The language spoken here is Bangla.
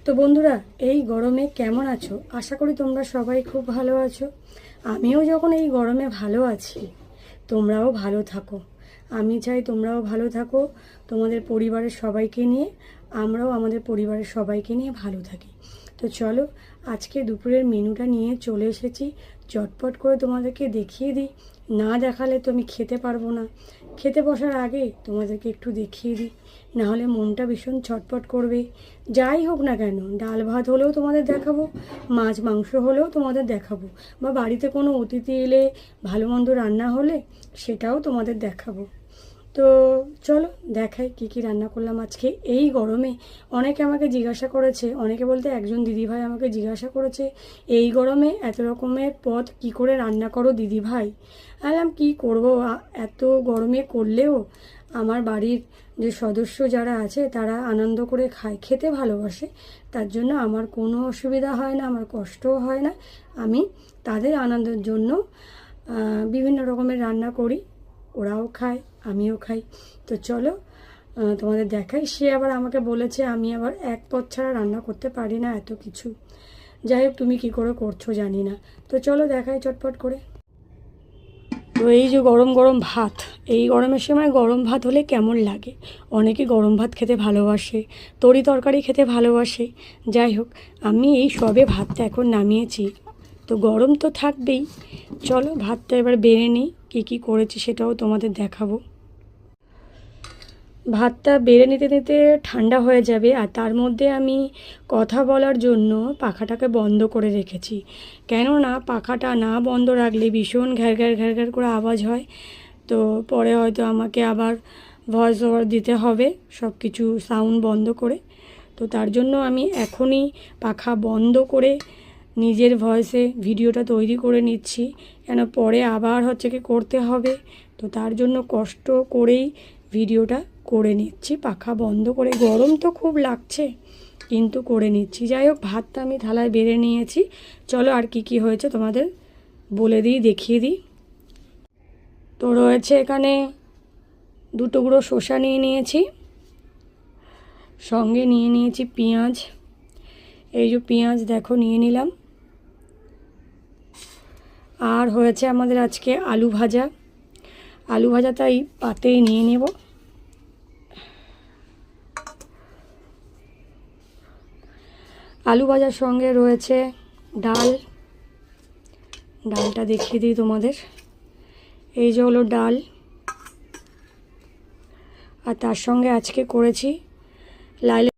তো বন্ধুরা, এই গরমে কেমন আছো? আশা করি তোমরা সবাই খুব ভালো আছো। আমিও যখন এই গরমে ভালো আছি, তোমরাও ভালো থাকো। আমি চাই তোমরাও ভালো থাকো, তোমাদের পরিবারের সবাইকে নিয়ে। আমরাও আমাদের পরিবারের সবাইকে নিয়ে ভালো থাকি। তো চলো, আজকে দুপুরের মেনুটা নিয়ে চলে এসেছি। চটপট করে তোমাদেরকে দেখিয়ে দিই, না দেখালে তো আমি খেতে পারবো না। খেতে বসার আগে তোমাদেরকে একটু দেখিয়ে দিই, নাহলে মনটা ভীষণ ছটপট করবে। যাই হোক না কেন, ডাল ভাত হলেও তোমাদের দেখাবো, মাছ মাংস হলেও তোমাদের দেখাবো, বা বাড়িতে কোনো অতিথি এলে ভালো মন্দ রান্না হলে সেটাও তোমাদের দেখাবো। তো চলো দেখাই কী কী রান্না করলাম আজকে এই গরমে। অনেকে আমাকে জিজ্ঞাসা করেছে, অনেকে বলতে একজন দিদিভাই আমাকে জিজ্ঞাসা করেছে, এই গরমে এত রকমের পদ কি করে রান্না করো দিদিভাই? বললাম কী করবো, এত গরমে করলেও আমার বাড়ির যে সদস্য যারা আছে তারা আনন্দ করে খায়, খেতে ভালোবাসে। তার জন্য আমার কোনো অসুবিধা হয় না, আমার কষ্টও হয় না। আমি তাদের আনন্দের জন্য বিভিন্ন রকমের রান্না করি, ওরাও খায় আমিও খাই। তো চলো তোমাদের দেখাই। সে আবার আমাকে বলেছে আমি আবার এক পদ ছাড়া রান্না করতে পারি না এত কিছু। যাই হোক, তুমি কী করে করছো জানি না। তো চলো দেখাই চটপট করে। তো এই যে গরম গরম ভাত, এই গরমের সময় গরম ভাত হলে কেমন লাগে? অনেকে গরম ভাত খেতে ভালোবাসে, তরি তরকারি খেতে ভালোবাসে। যাই হোক, আমি এই সবে ভাতটা এখন নামিয়েছি, তো গরম তো থাকবেই। চলো ভাতটা এবার বেড়ে নিই, কী কী করেছি সেটাও তোমাদের দেখাবো। ভাতটা বেড়ে নিতে নিতে ঠান্ডা হয়ে যাবে, আর তার মধ্যে আমি কথা বলার জন্য পাখাটাকে বন্ধ করে রেখেছি। কেননা পাখাটা না বন্ধ রাখলে ভীষণ ঘ্যার ঘ্যার ঘ্যার ঘ্যার করে আওয়াজ হয়। তো পরে হয়তো আমাকে আবার ভয়েস ওভার দিতে হবে সব কিছু সাউন্ড বন্ধ করে। তো তার জন্য আমি এখনই পাখা বন্ধ করে নিজের ভয়েসে ভিডিওটা তৈরি করে নিচ্ছি, কেন পরে আবার হচ্ছে কি করতে হবে। তো তার জন্য কষ্ট করেই ভিডিওটা করে নিচ্ছি পাখা বন্ধ করে। গরম তো খুব লাগছে, কিন্তু করে নিচ্ছি। যাই হোক, ভাতটা আমি থালায় বেড়ে নিয়েছি। চলো আর কি কি হয়েছে তোমাদের বলে দিই, দেখিয়ে দিই। তো রয়েছে এখানে 2 টুকরো শসা নিয়ে নিয়েছি, সঙ্গে নিয়ে নিয়েছি পেঁয়াজ। এই যে পেঁয়াজ দেখো নিয়ে নিলাম। আর হয়েছে আমাদের আজকে আলু ভাজা। আলু ভাজা তাই পাতেই নিয়ে নেব। আলু ভাজার সঙ্গে রয়েছে ডাল। ডালটা দেখিয়ে দিই তোমাদের। এই যে হলো ডাল, আর তার সঙ্গে আজকে করেছি লাল